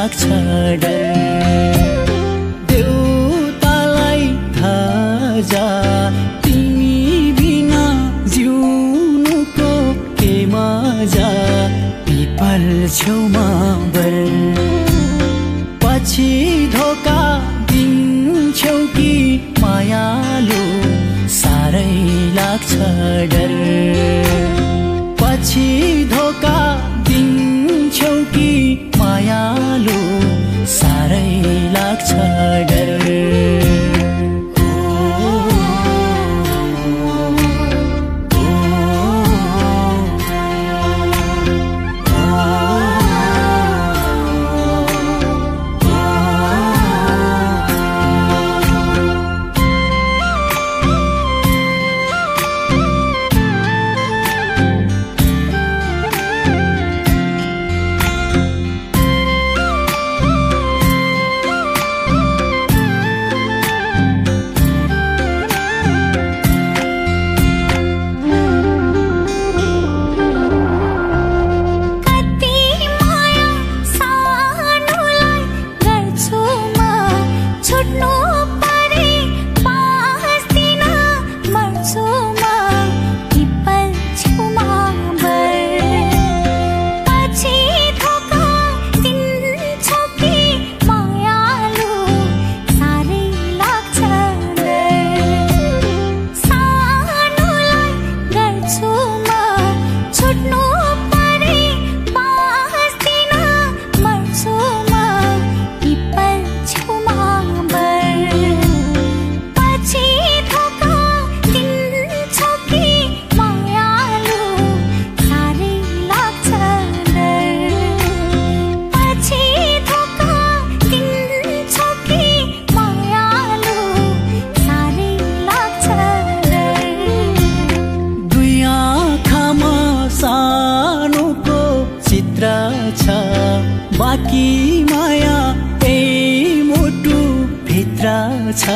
लाग्छ डर देउतालाई थाहा तिमी बिना जिउनुको के मजा पिपल छेउमा बर पछि धोका दिन्छौ कि मायालु साह्रै लाग्छ डर पछि धोका दिन्छौ कि मायालु साह्रै लाग्छ डर बाकी माया ए मुटु भित्र छ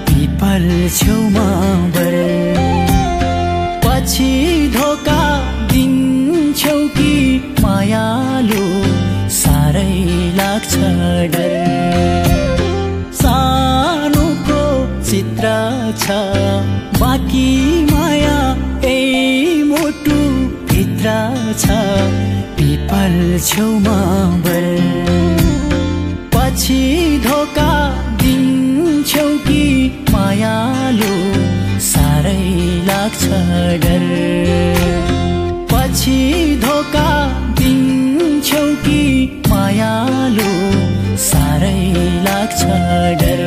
पिपल छेउमा बर पछि धोका दिन्छौ कि मायालु साह्रै लाग्छ डर सानोको चित्र छ बाकी माया ए मुटु भित्र छ पिपल छेउमा बर पछि धोका दिन्छौ कि मायालु साह्रै लाग्छ डर पछि धोका दिन्छौ कि मायालु साह्रै लाग्छ डर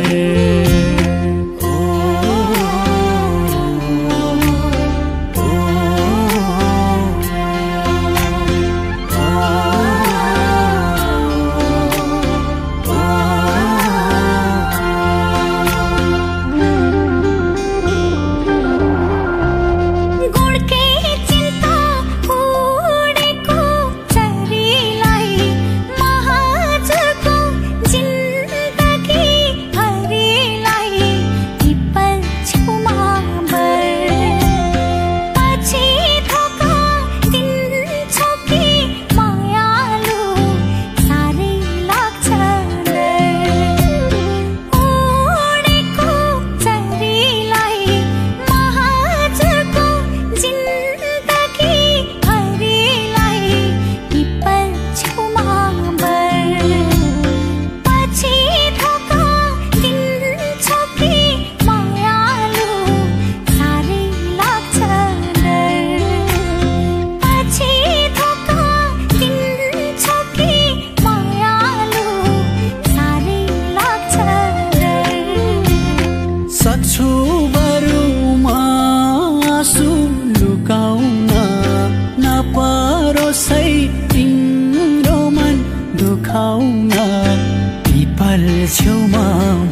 पिपल छेउमा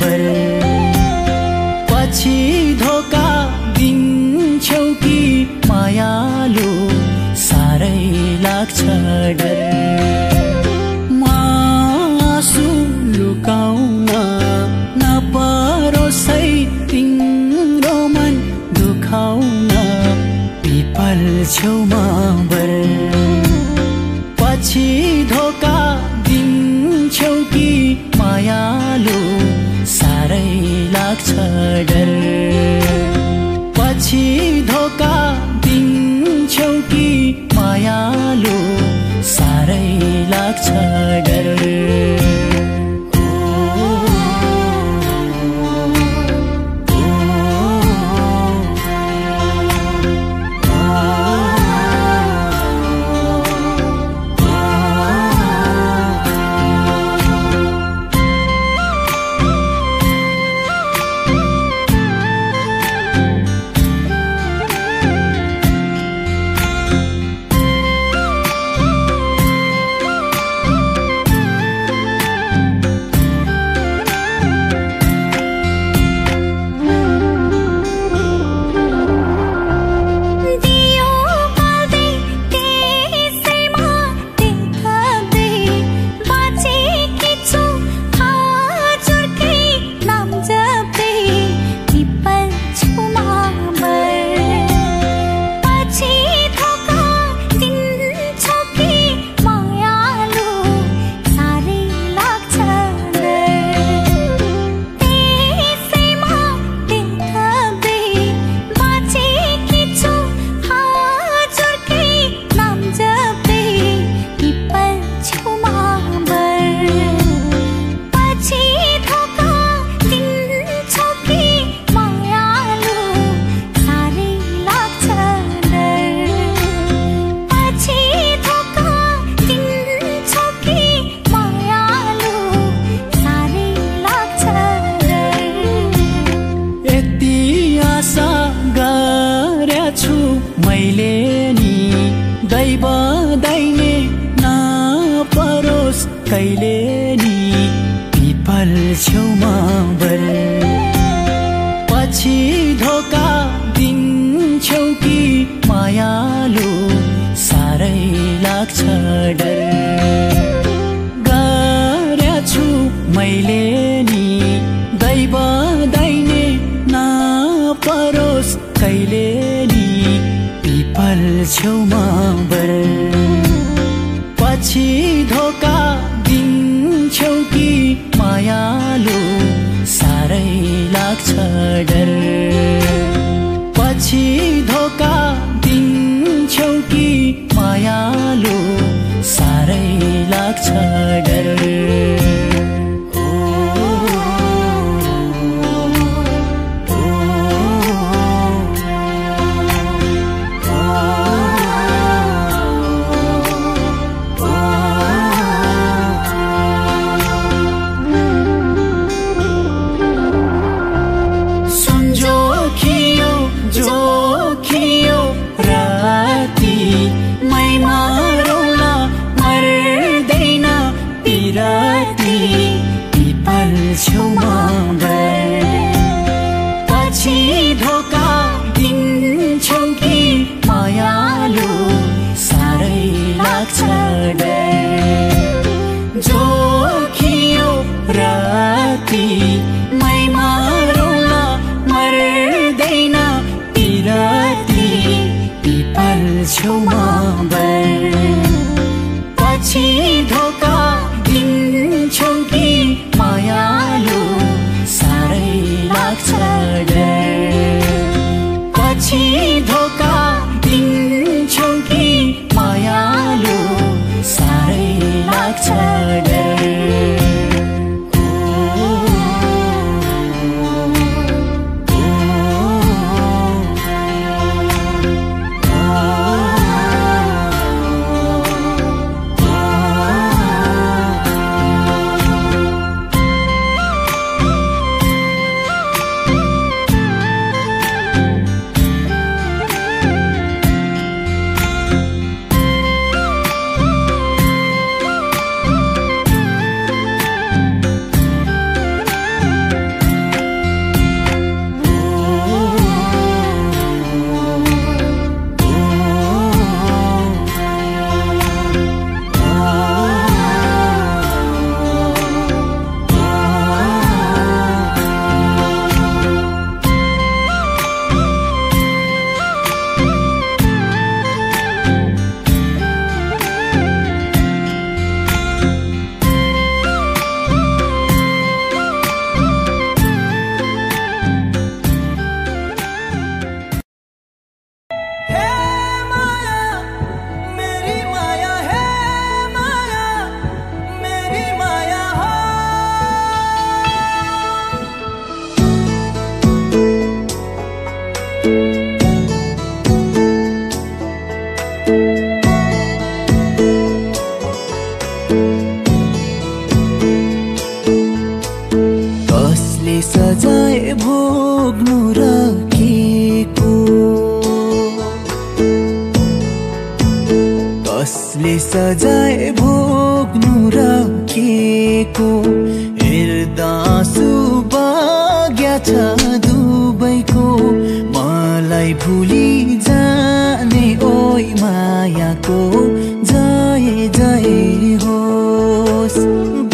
बर पछि धोका दिन्छौ कि मायालु साह्रै लाग्छ डर मासु लुकाउन नपरोस् है तिम्रो मन दुखाउन पिपल छेउमा बर पछि धोका दिन्छौ मायालु साह्रै लाग्छ डर पछि धोका दिन्छौ कि मायालु साह्रै लाग्छ डर मैले नि दैव दाइने नपरोस् कहिले नि पिपल छेउमा बर पछि धोका दिन्छौ कि मायालु साह्रै लाग्छ डर गरेछु मैले नि दैव दाइने नपरोस् कहिले नि पिपल छेउमा बर पछि धोका दिन्छौ कि मायालु साह्रै लाग्छ डर पछि धोका दिन्छौ कि मायालु साह्रै लाग्छ डर छेउमा बर पछि धोका दिन्छौ कि मायालु साह्रै लाग्छ डर जोखियो राति मैमा रोला मर्दैन पिराती पिपल छेउमा बर पछि धोका दिन्छौ कि मायालु साह्रै लाग्छ डर पछि धोका दिन्छौ कि मायालु साह्रै लाग्छ डर सजाय भोग्नु र के को हेर्दा सुबाग्या छ दुबैको मलाई भुली जाने ओइ मायाको जय जय होस्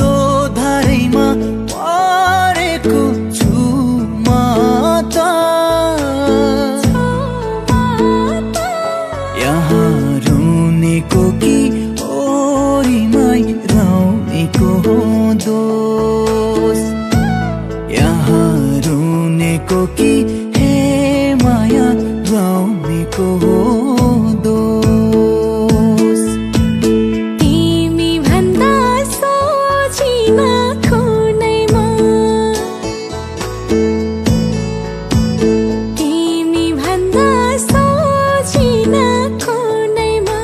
दोधारैमा परेको छु म त यहाँ रुनेको कि ओरीमै रौनेको दोष यहाँ रुनेको कि हे माया रौनेको दोष तिमी भन्दा सोचिन कुनैमा तिमी भन्दा सोचिन कुनैमा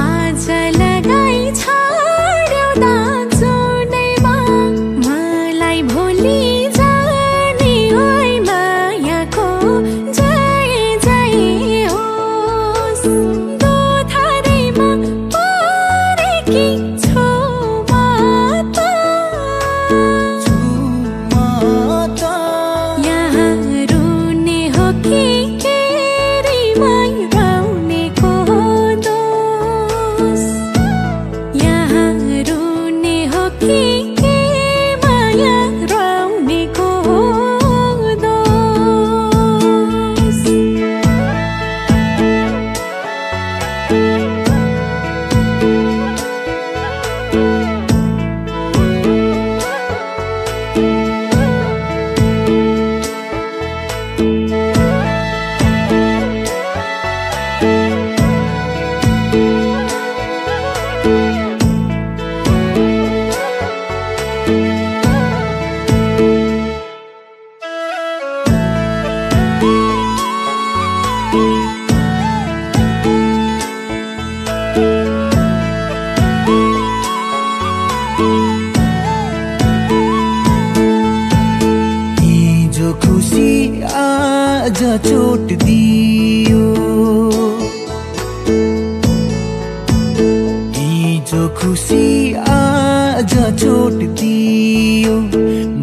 आज लगाई छाड्यौ दाजुनैमा मलाई भुली जाने ओइ मायाको जय जय होस् दोधारैमा परेकी छु म त यहाँ रुने हो कि केरीमै रौनेको दोष यहाँ रुने हो कि माया रौनेको दोष हिजो खुसी आज चोट दियो हिजो खुसी आज चोट दियो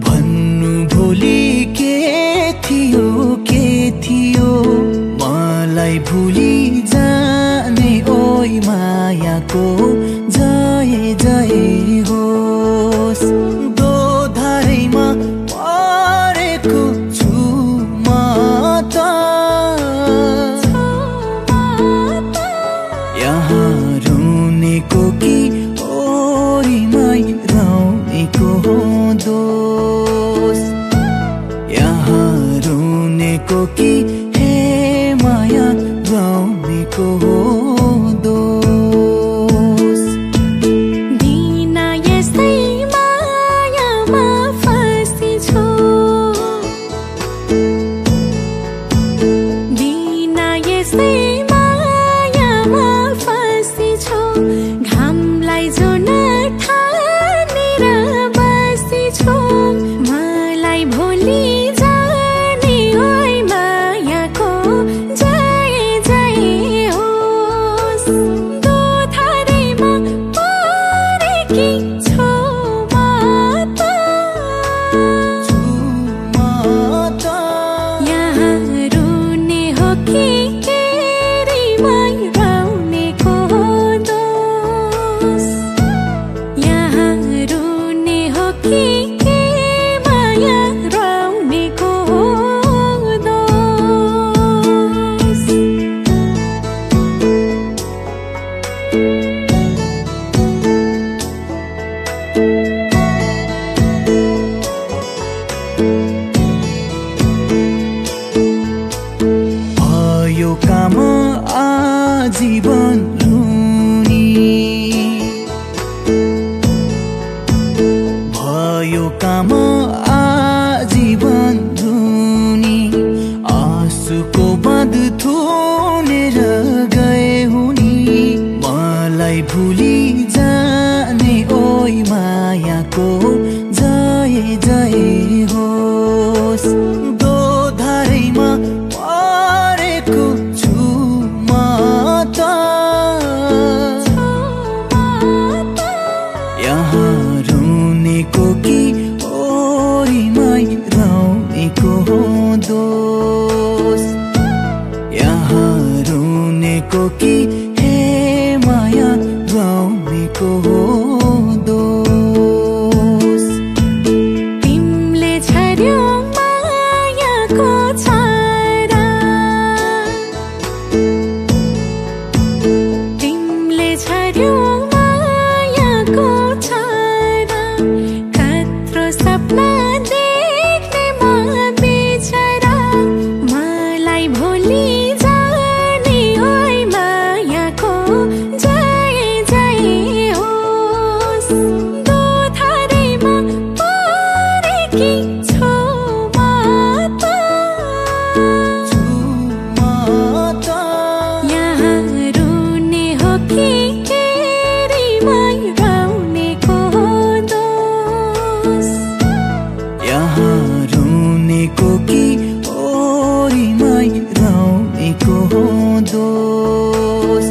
भन्नु भोलि के थियो मलाई भुली जाने ओइ मायाको जय जय होस् दोधारैमा परेको छु म त यहाँ रुनेको कि ओरीमै रौनेको दोष यहाँ रुनेको कि हे माया रौनेको दोष बिना यस्तै मायामा फँसी छु बिना यस्तै मायामा फँसी छु घामलाई जुन ठानेर बसी छु मलाई भुली जाने ओइ मायाको जय जय होस् दोधारैमा परेकी छु म त यहाँ रुने हो कि केरीमै रौनेको दोष यहाँ रुने हो कि माया रौनेको दोष भयो काम आजीवन रुनी भयो काम आजीवन रुनी आँसुको बाँध थुनेर गए हुनी मलाई भुली जाने ओइ मायाको जय जय होस् दोधारैमा परेको छु म त को कि हे माया गाउनेको हो दोष तिमीले छर्यो मायाको छारा तिमीले छर्यो मायाको छारा कत्रो सपना देख्ने मा बिचरा मलाई भोलि जाने ओइ मायाको जय जय होस् दोधारैमा परेकी छु माता यहाँ रुने हो कि केरीमै गाउनेको हो दोष यहाँ रुनेको कि ओरीमै गाउनेको हो दोष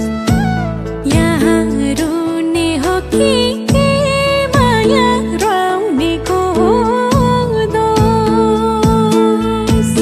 यहाँ रुने हो कि माया रुनेको हो दोष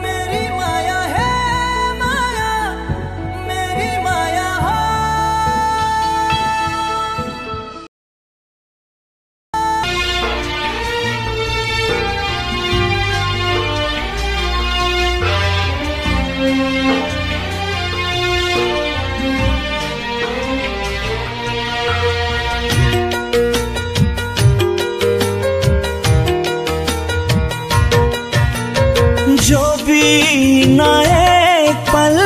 मेरी माया है माया मेरी माया हो जो बिना एक पल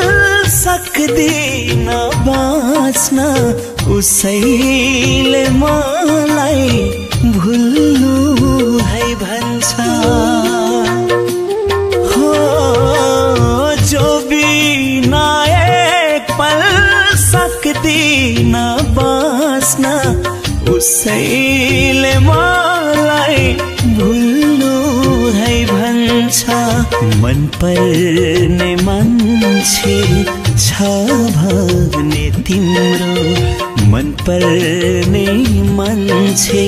सक्दिन बाँच्न उसैले मलाई भुल्नु है भन्छ हो जो बिना एक पल सक्दिन बाँच्न उसैले मलाई भुल्नु है भन्छ मन पर्ने मान्छे छ भने तिम्रो मन पर्ने मान्छे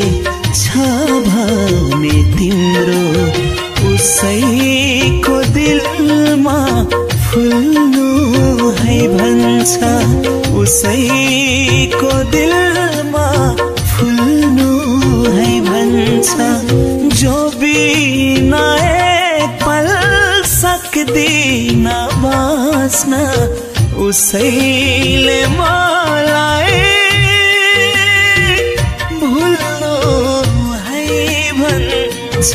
छ भने तिम्रो उसैको दिलमा फुल्नु है भन्छ उसैको दिलमा फुल्नु है भन्छ जो बिना एक पल सक्दिन बाँच्न उसैले मलाई भुल्नु है भन्छ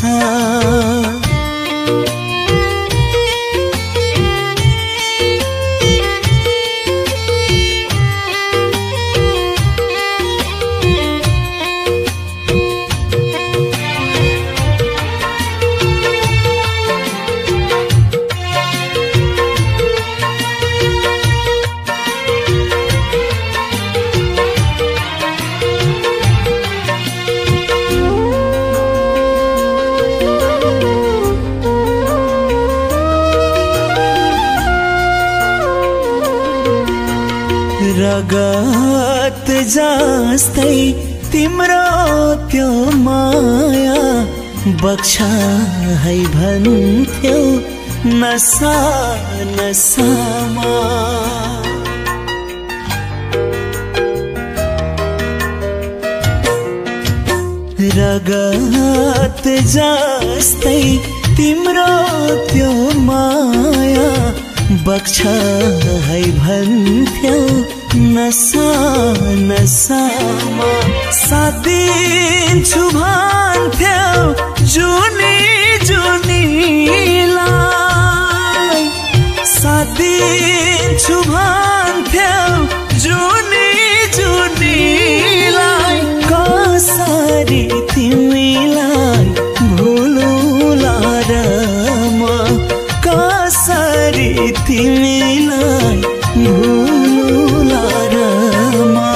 रगत जस्तै तिम्रो त्यो माया बक्सा है भन्थ्यौ नसा नसामा रगत जस्तै तिम्रो त्यो माया बक्सा है भन्थ्यौ नसा नसामा साथ दिन्छु भन्थ्यौ जुनी जुनीलाई साथ दिन्छु भन्थ्यौ जुनी जुनीलाई कसरी तिमीलाई भुलौला र म कसरी तिमीलाई भुल्नुला रमा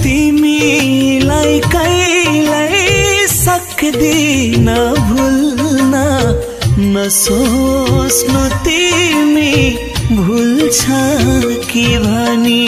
तिमीलाई कहिल्यै सक्दिन भुल्न नसोच्नु तिमी भुल्छ कि भनी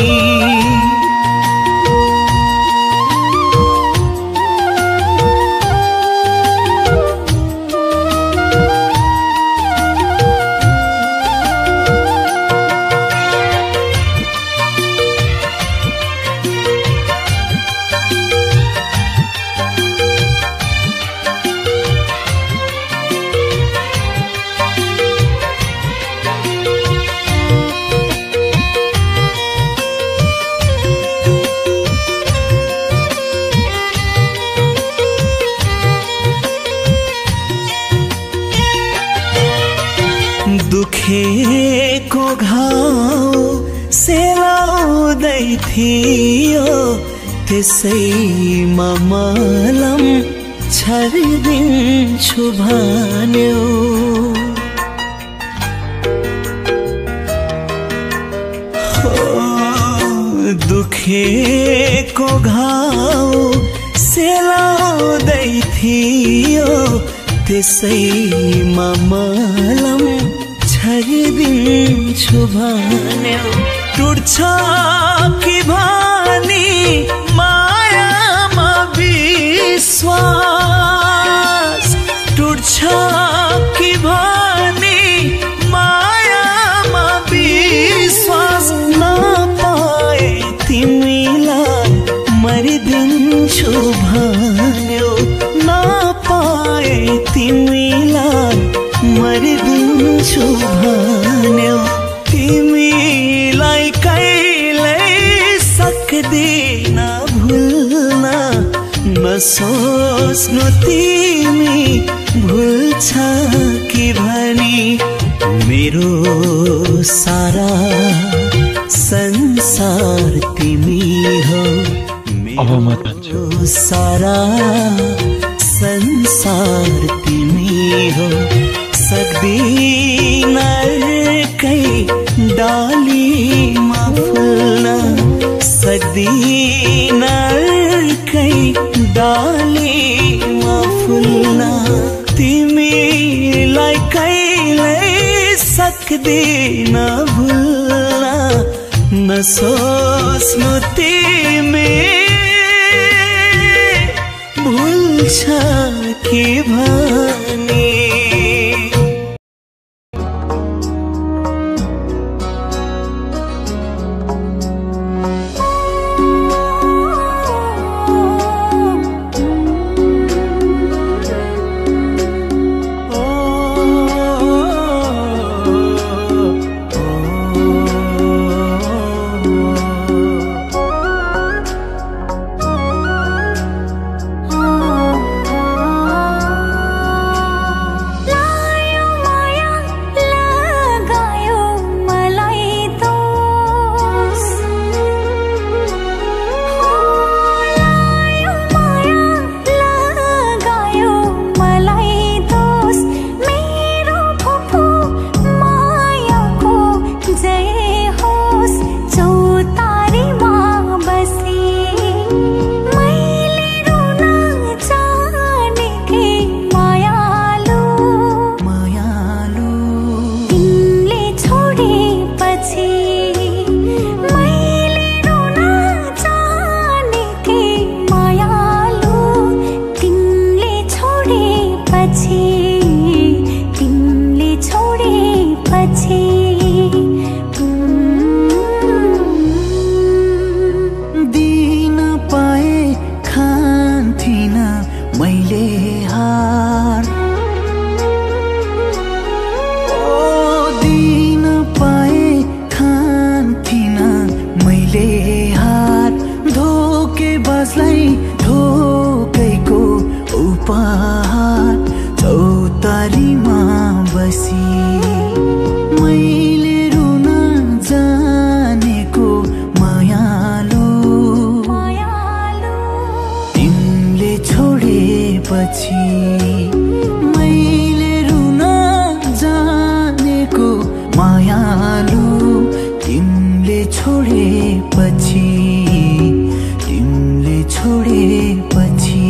दुखेको घाउ सेलाउँदै थियो त्यसैमा मलम छरिदिन्छु भन्यो दुखेको घाउ सेलाउँदै थियो त्यसैमा मलम छरिदिन्छु भन्यो टुट्छ कि भनी मायामा विश्वास टुट्छ कि भनी मायामा विश्वास नपाए तिमीलाई मरिदिन्छु भन्यो नपाए तिमीलाई मरिदिन्छु भन्यो तिमीलाई कहिल्यै सक्दिन भुल्न नसोच्नु तिमी भुल्छ कि भनी मेरो सारा संसार तिमी हो मेरो सारा संसार तिमी हो सक्दिन कहीं डालीमा फुल्न सक्दिन कहीं डालीमा फुल्न तिमीलाई कहिल्यै सक्दिन भुल्न नसोच्नु तिमी भुल्छ कि भनी छोडेपछि तिमीले छोडेपछि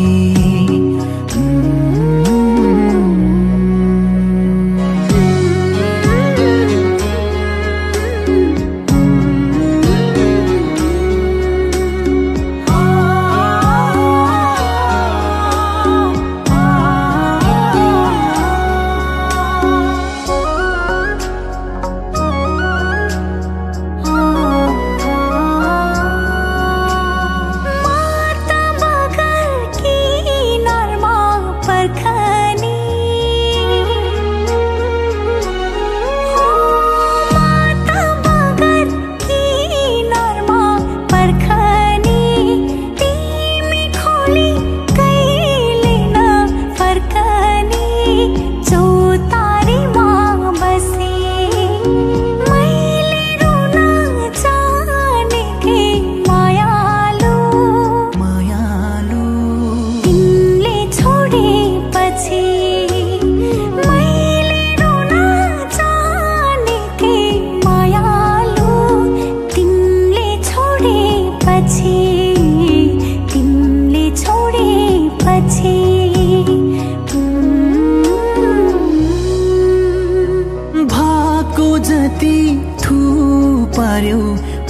जति थुपार्यो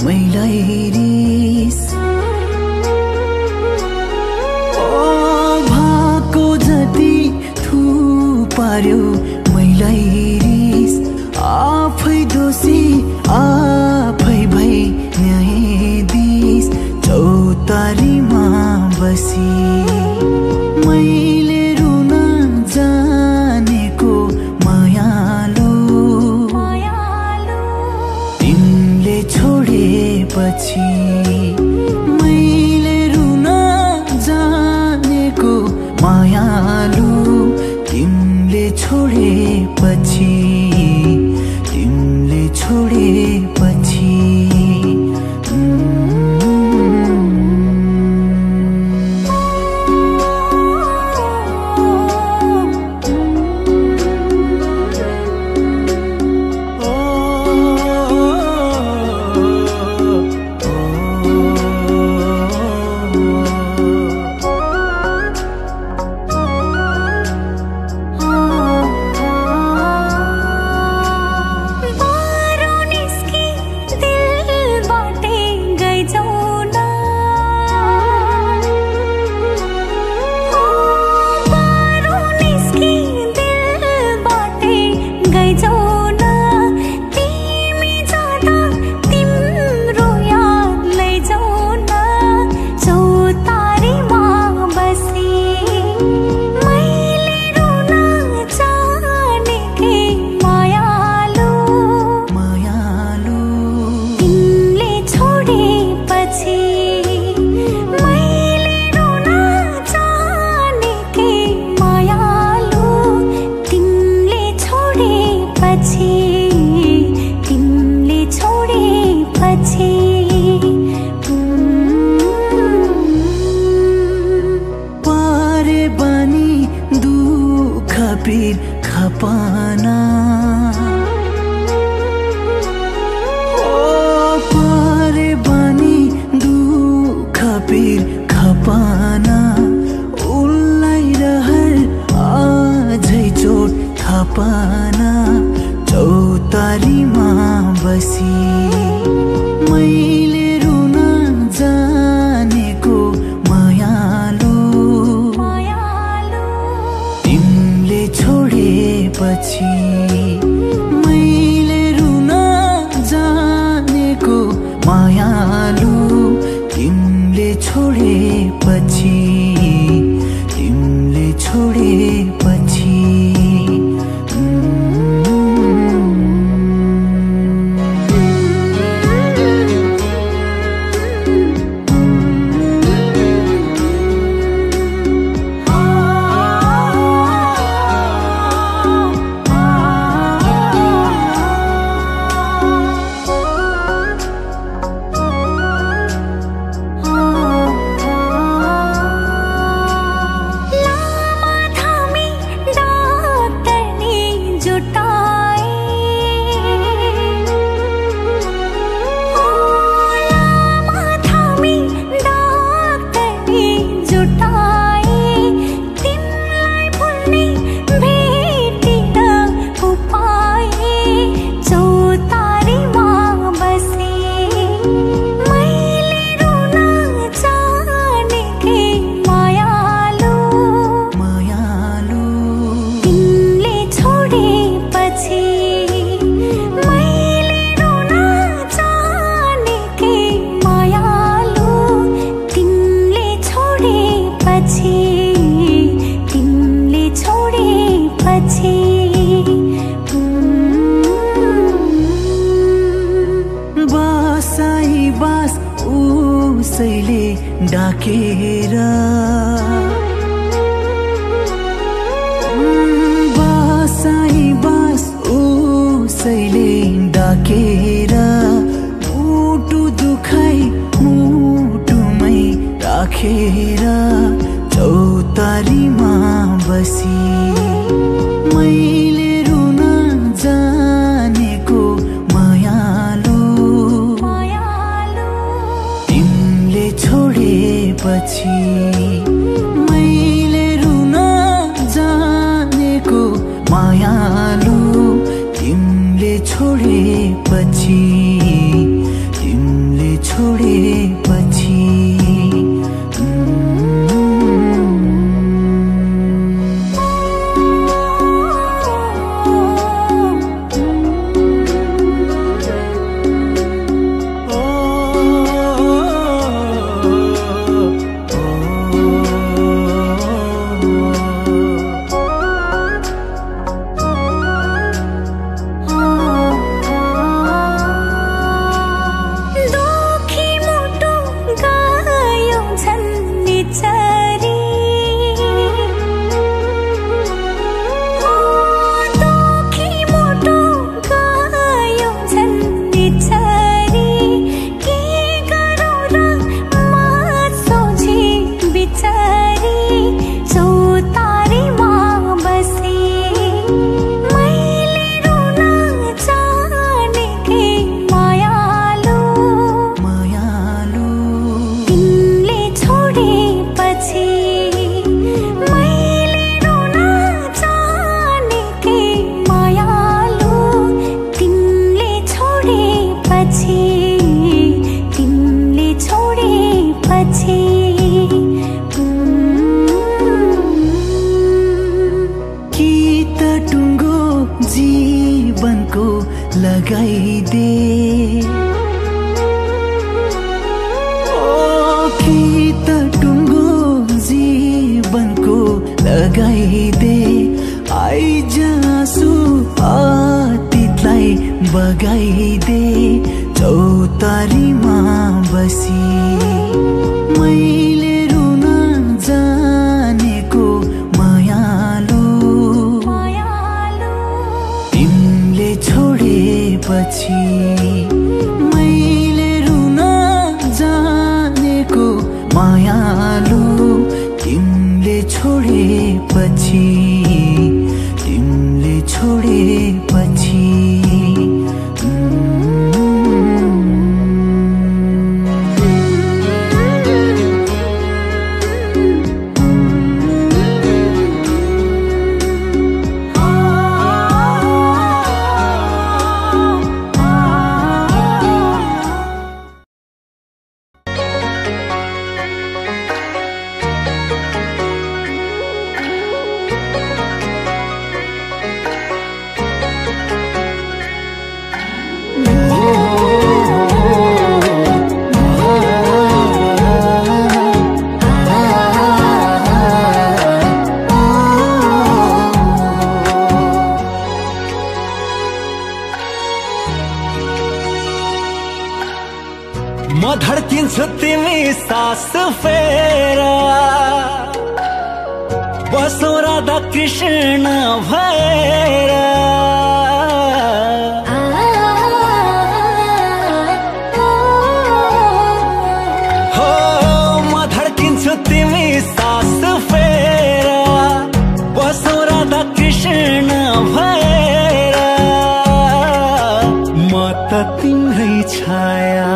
मैलाई रिस भाको जति थुपार्यो मैलाई रिस आफै दोषी आफै भई न्यायाधीश चौतारीमा बसी मैले रुन जानेको मायालु छोडेपछि मैले रुन जानेको मायालु तिमीले छोडेपछि तिमीले छोडेपछि पीर खपाना पारे बानी दुख पीर खपाना उल्लाई रहर आजै चोट खपाना चौतारीमा बसी मैले रुन जानेको मायालु छोडेपछि मैले रुन जानेको मायालु तिमीले छोडेपछि तिमीले छोडेपछि डाकेर बासाई बास उसैले डाकेर मुटु दुखाई मुटुमै राखेर चौतारीमा बसी मैले रुन जानेको मायालु तिमीले छोडेपछि मैले रुन जानेको मायालु तिमीले छोडेपछि तिमीले छोडेपछि लगाइदे कि त टुङ्गो जीवनको लगाइदे आइजासु अतीतलाई बगाइदे चौतारीमा बसी मैले रुन जानेको मायालु तिमीले छोडेपछि मैले रुन जानेको मायालु तिमीले छोडेपछि तिमीले छोडेपछि म धड्किन्छु तिमी सास फेरा बसौँ राधा कृष्ण भएर हो म धड्किन्छु तिमी सास फेरा बसौँ राधा कृष्ण भएर म त तिम्रै छाया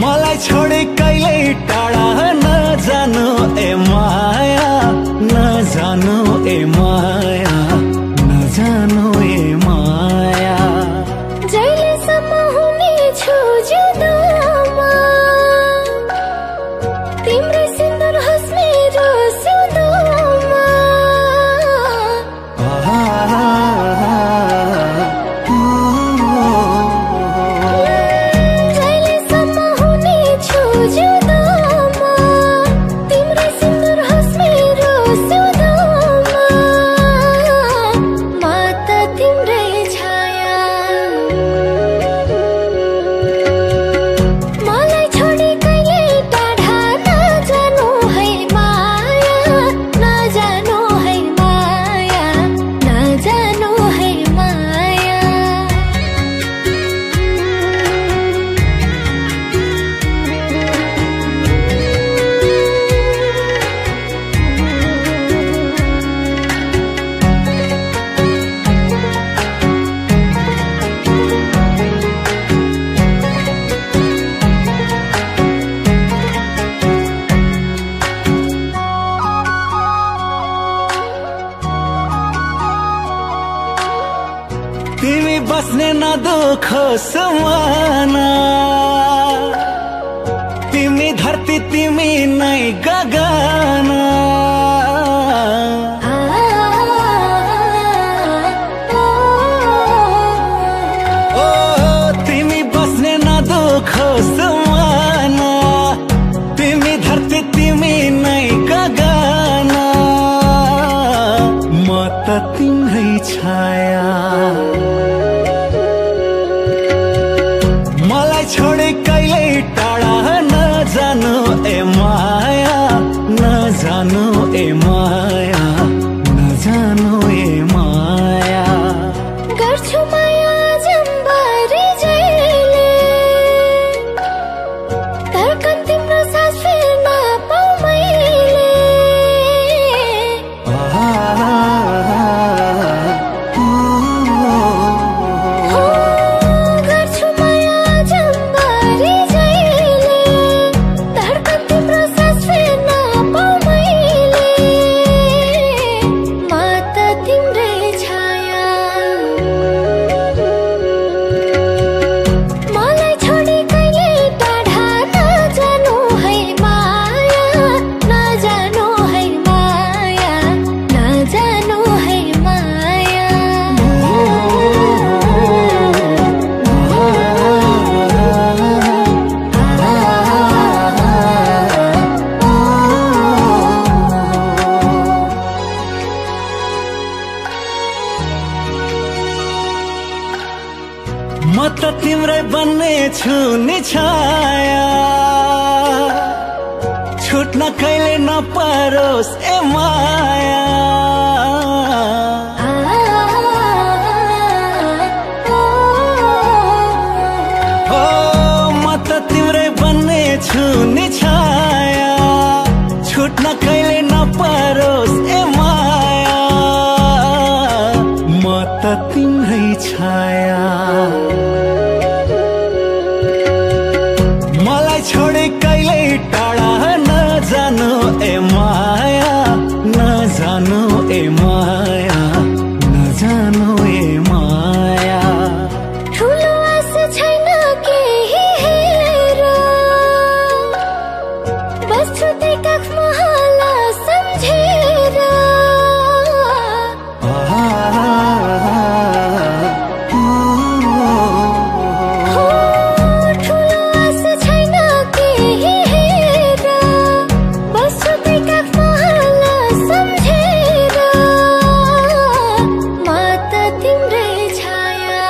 मलाई छोडे कहिल्यै टाढा नजानु ए माया नजानु ए माया नजानु ए माया जहिलेसम्म हुनेछु जुदामा तिम्रै सिन्दुर होस् मेरो सिउँदोमा बस्ने न दुखोस् माना, तिमी धरती तिमी नै गगना। ओ तिमी बस्ने न दुखोस् माना, तिमी धरती तिमी नै गगना। म त तिम्रै छाया, मलाई छोडे कहिल्यै टाढा नजानु ए माया, नजानु ए माया, नजानु ए माया। गर्छु माया जम्बारी जहिले, धड्कन तिम्रो सास फेर्न पाऊ मैले। गर्छु माया जम्बारी जहिले, धड्कन तिम्रो सास फेर्न पाऊ मैले। म त तिम्रै छाया, मलाई छोडी कहिल्यै टाढा नजानु है माया, नजानु है माया, नजानु है माया। म त तिम्रै बन्ने छु नि छाया, छुट्न कहिले नपरोस् ए माया। ओ म त तिम्रै बन्ने छु नि छाया, छुट्न कहिले नपरोस् ए माया। म त तिम्रै छाया, मलाई छोडे कहिल्यै टाढा नजानु ए माया, नजानु ए माया, नजानु ए माया। ठुलो आशा छैन केही हेर, बस्छु त्यही काखमा हाला सम्झेर। हो ठुलो आशा छैन केही हेर, बस्छु त्यही काखमा हाला सम्झेर। म त तिम्रै छाया,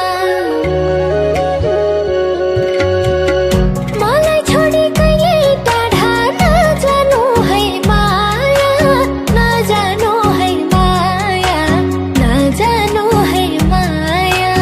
मलाई छोडी कहिल्यै टाढा नजानु है माया, नजानु है माया, नजानु है माया।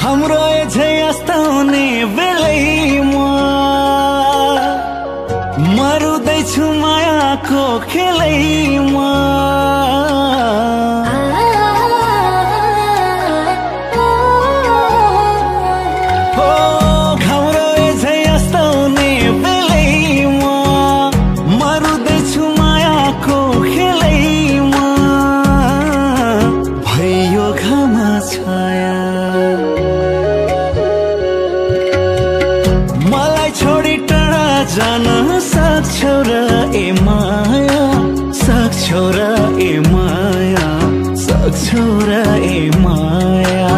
हाम्रो एझै अस्ताउने बेलैमा मरुदैछु मायाको खेलैमा। हो हाम्रो एझै अस्ताउने बेलैमा मरुदैछु मायाको खेलैमा। भयो घामा छाया, मलाई छोडी टाढा जान सक्छौ र ए माया, सक्छौ र ए माया, सक्छौ र ए माया।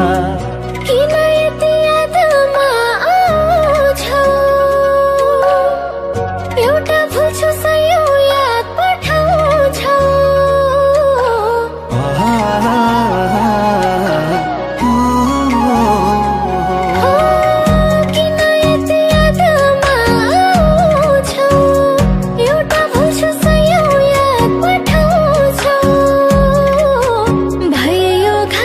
किन यति यादमा आउँछौ, एउटा भुल्छु सयौं याद पठाउँछौ। हो किन यति यादमा आउँछौ, एउटा भुल्छु सयौं याद पठाउँछौ। भयो घाम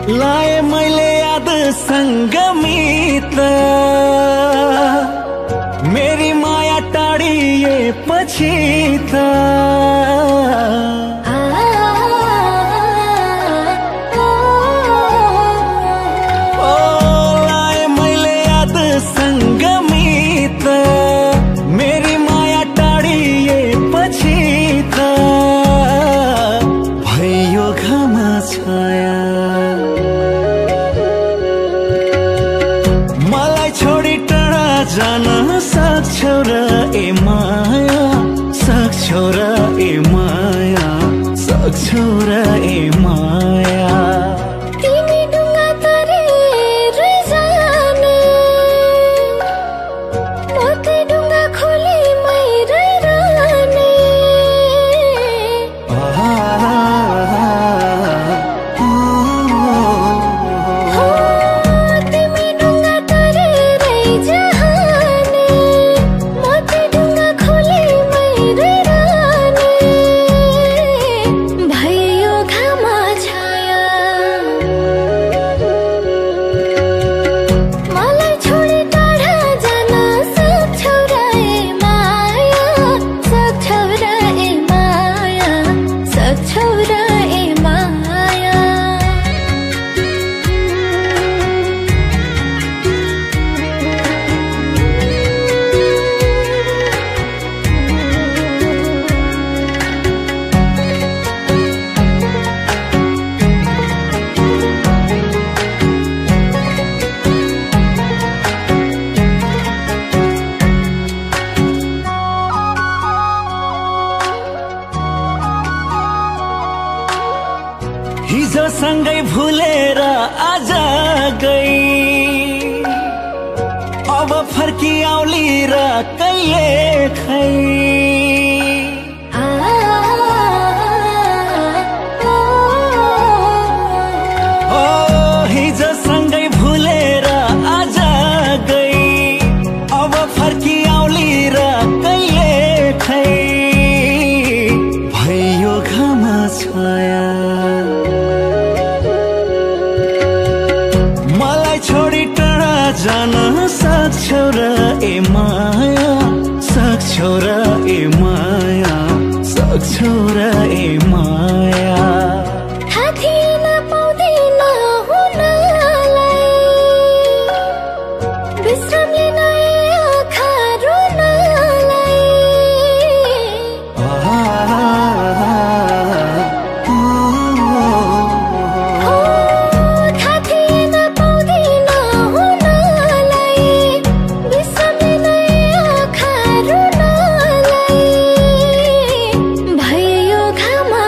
लाए मैले याद संगमित मेरी माया टाढिए पछि त लाए मैले याद संगमित मेरी माया टाढिए पछि त भयो घामा छाया मलाई छोडी टाढा जान सक्छौ र ए माया सक्छौ र ए माया सक्छौ र ए माया तिमी डुङ्गा तरेर जाने म त्यही डुङ्गा खोलीमै रहिरहने तिमी डुङ्गा तरेरै जाने म त्यही डुङ्गा खोलीमै रहिरहने भयो घामा छाया मलाई छोडी टाढा जान सक्छौ र ए माया सक्छौ र ए माया सक्छौ र ए माया हिजो सँगै भुलेर आज गई अब फर्की आउली र कहिले खै ओ हिजो सँगै भुलेर आज गई अब फर्की आउली र कहिले खै भयो घामा छाया मलाई छोडी टाढा जान सक्छौ र ए माया सक्छौ र ए माया सक्छौ र ए माया थाहा थिएन पाउँदिन हुनलाई विश्राम लिन आँखा रुनलाई थाहा थिएन पाउँदिन हुनलाई विश्राम लिन आँखा रुनलाई भयो घामा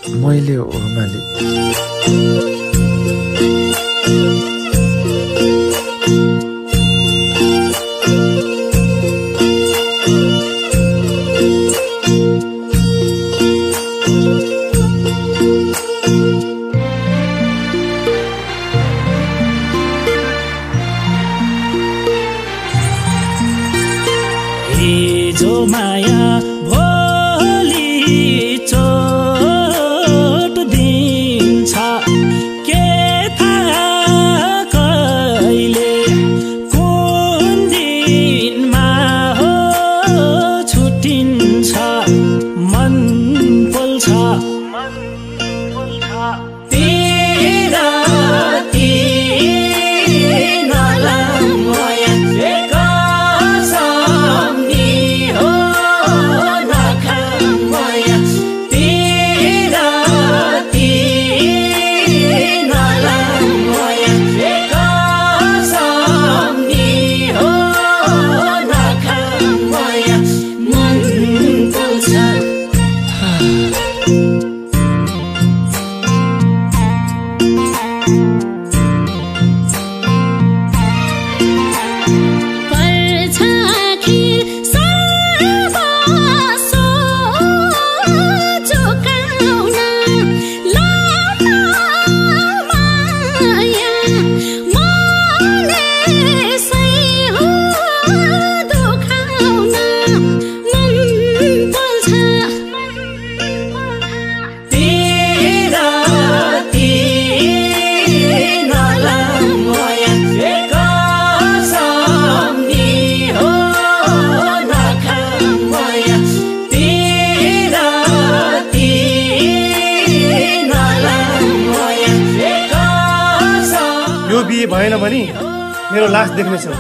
मैले हो मालिक। हिजो माया भोलि चोट दिन्छ के थाहा कहिले कुन दिनमा हो छुट्टिन्छ मन पोल्छ बिहे भएन भने मेरो लास देख्नेछौ।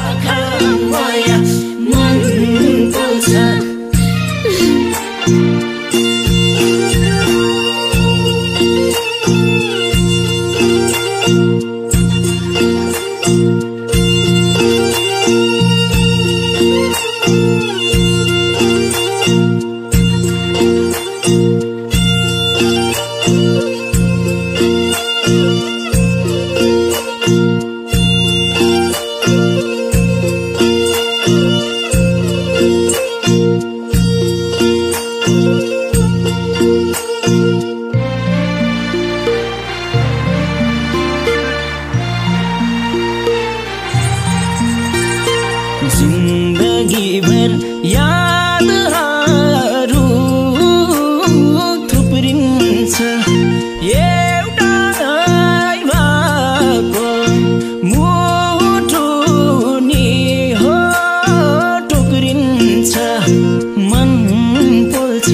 जिन्दगी भर यादहरू थुप्रिन्छ एउटा भएको मुटु नि हो टुक्रिन्छ मन पोल्छ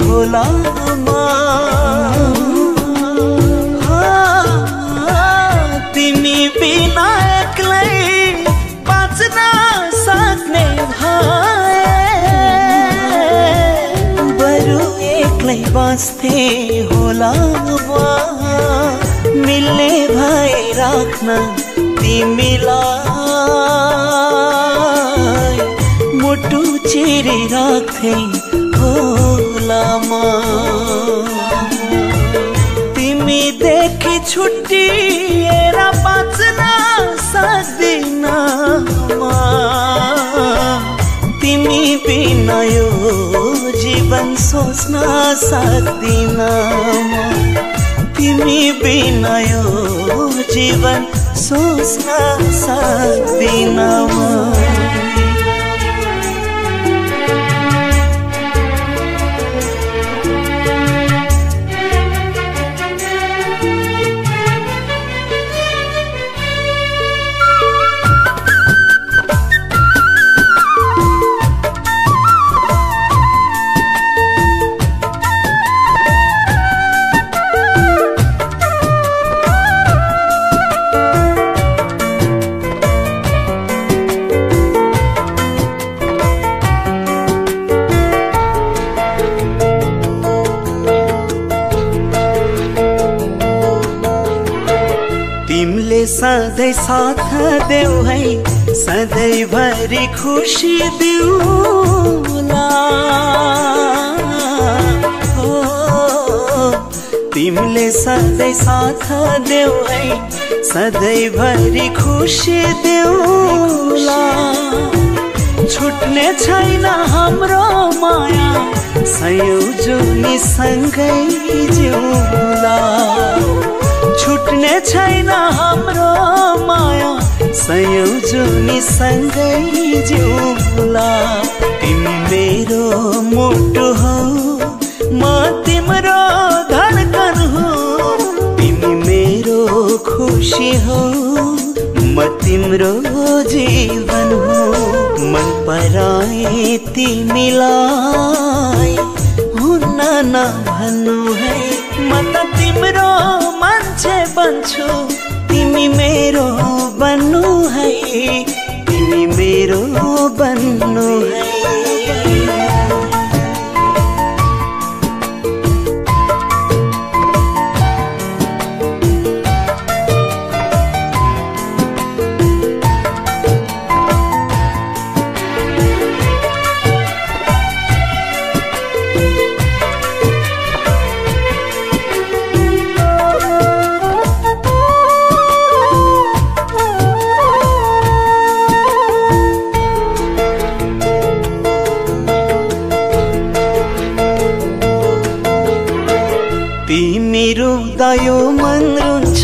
होला तिमी बिना एक्लै बाँच्न सक्ने भए बरु एक्लै बाँच्थे होला होला मिल्ने भए राख्न तिमीलाई मुटु चिरी राख्थे होला म तिमी देखि छुट्टिएर बाँच्न सक्दिन म तिमी बिना यो जीवन सोच्न सक्दिन म तिमी बिना यो जीवन सोच्न सक्दिन म सधैँ साथ देऊ है सधैँ भरि खुसी दिउला हो तिमीले सधैँ साथ देऊ है सधैँ भरि खुसी दिउला छुट्ने छैन हाम्रो माया सयौं जुनी सँगै जिउला छुट्ने छैन हाम्रो माया सयौं जुनी सँगै जिउला तिमी मेरो मुटु हौ म तिम्रो धडकन हो तिमी मेरो खुसी हो म तिम्रो जीवन हो मन पराए तिमीलाई हुन्न नभन्नु है म त तिम्रो मान्छे बन्छु तिमी मेरो बन्नु है तिमी मेरो बन्नु है यो मन रुन्छ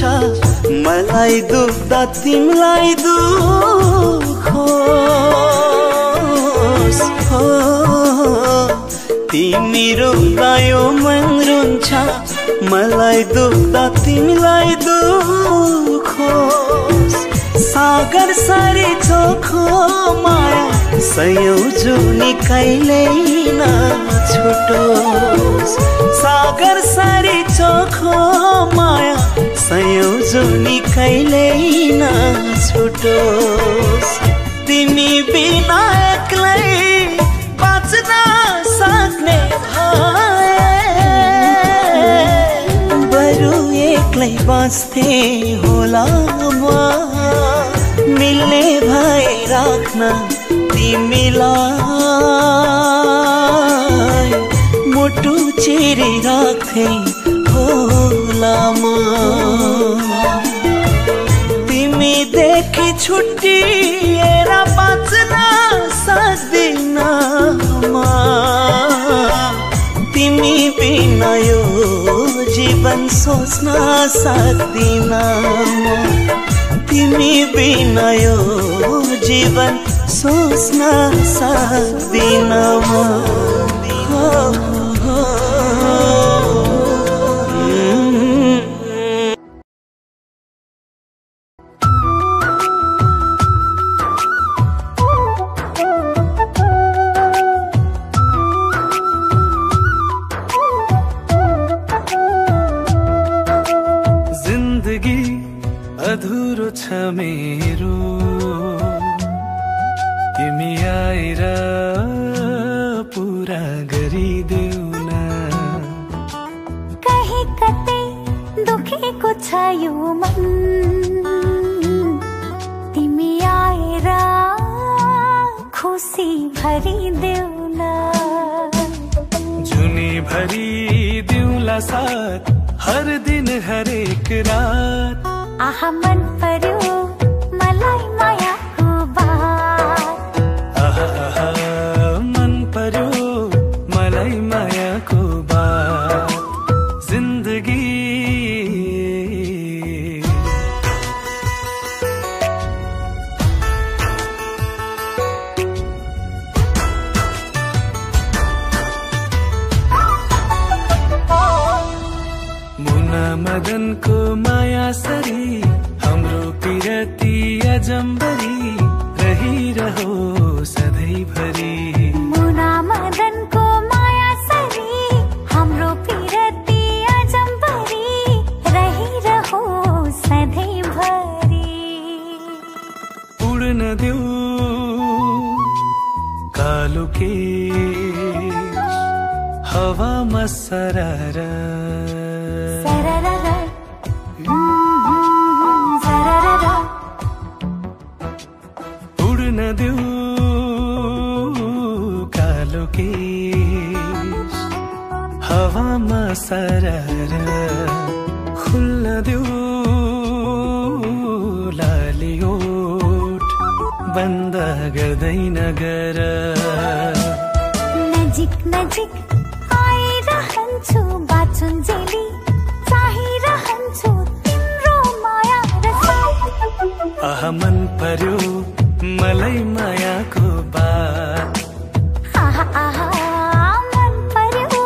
मलाई दुख्दा तिमीलाई दुखोस् हो तिमी रुँदा यो मन रुन्छ मलाई दुख्दा तिमीलाई दुखोस् सागर सरी चोखो माया सयौं जुनी कहिल्यै नछुटोस् सागर सरी चोखो माया सयौं जुनी कहिल्यै नछुटोस् तिमी बिना एक्लै बाँच्न सक्ने भए बरु एक्लै बाँच्थे होला म मिल्ने भए राख्न तिमीलाई मुटु चिरी राख्थे होला म तिमी देखि छुट्टिएर बाँच्न सक्दिन म तिमी बिना यो जीवन सोच्न सक्दिन म तिमी बिना यो जीवन सोच्न सक्दिन म जिन्दगी अधुरो छ मेरो तिमी आएर पुरा गरिदेऊ न कहीं दुखेको छ यो मन तिमी आएर खुसी भरिदेऊ न जुनी भरी दिउँला साथ हर दिन हरेक रात आहा मन पर्यो मलाई मायाको बात आहा आहा मन पर्यो मलाई मायाको बात जिन्दगी मदनको माया सरी हाम्रो पिरती अजम्बरी रहिरहो सधैँभरि मुना मदनको माया सरी हाम्रो पिरती अजम्बरी रहिरहो सधैँभरि उड्न देऊ कालो केश हावामा सरर उड्न देऊ कालो केश हावामा सरर खुल्न देऊ लाली ओठ बन्द गर्दैन गर नजिक नजिक आइरहन्छु बाँचुन्जेली चाहिरहन्छु तिम्रो माया आहा मन पर्यो मलाई मायाको बात आहा आहा मन पर्यो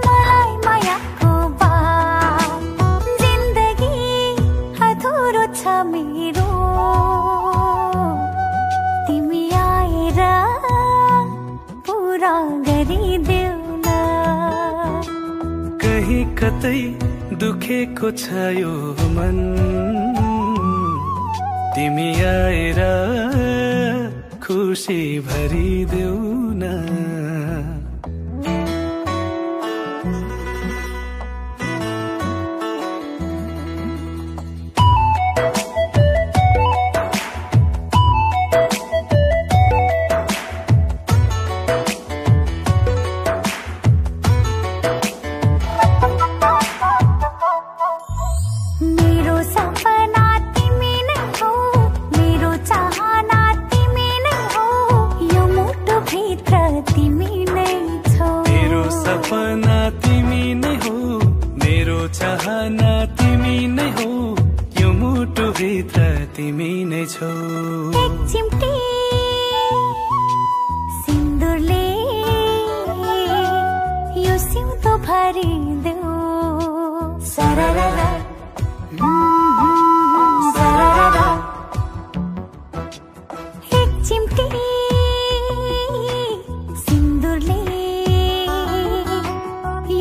मलाई मायाको बात जिन्दगी अधुरो छ मेरो तिमी आएर पुरा गरिदेऊ न कहीं कतै दुखेको छ यो मन तिमी आएर खुसी भरिदेऊ न मेरो सपना तिमी नै हो मेरो चाहना तिमी नै हो यो मुटु भित्र तिमी नै छौ मेरो सपना तिमी नै हो मेरो चाहना तिमी नै हो यो मुटु भित्र तिमी नै छौ एक चिम्टी सिन्दुरले यो सिउँदो भरिदेऊ सररर एक चिम्टी सिन्दुरले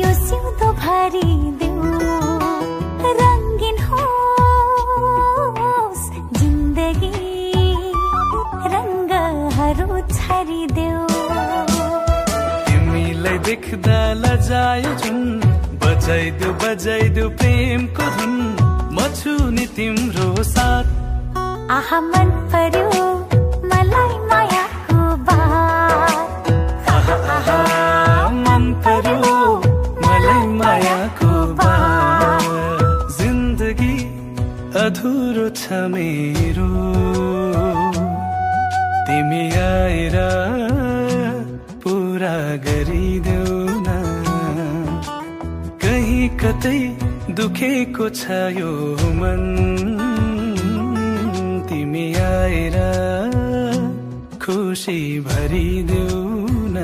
यो सिउँदो भरिदेऊ रङ्गिन होस् जिन्दगी रङ्गहरू छरिदेऊ तिमीलाई देख्दा लजायो जुन बजाइदेऊ प्रेमको धुन म छु नि तिम्रो साथ आहा मन पर्यो मलाई मायाको बात आहा आहा मन पर्यो मलाई मायाको बात जिन्दगी अधुरो छ मेरो तिमी आएर पुरा गरिदेऊ न कहीं कतै दुखेको छ यो मन तिमी आएर खुसी भरिदेऊ न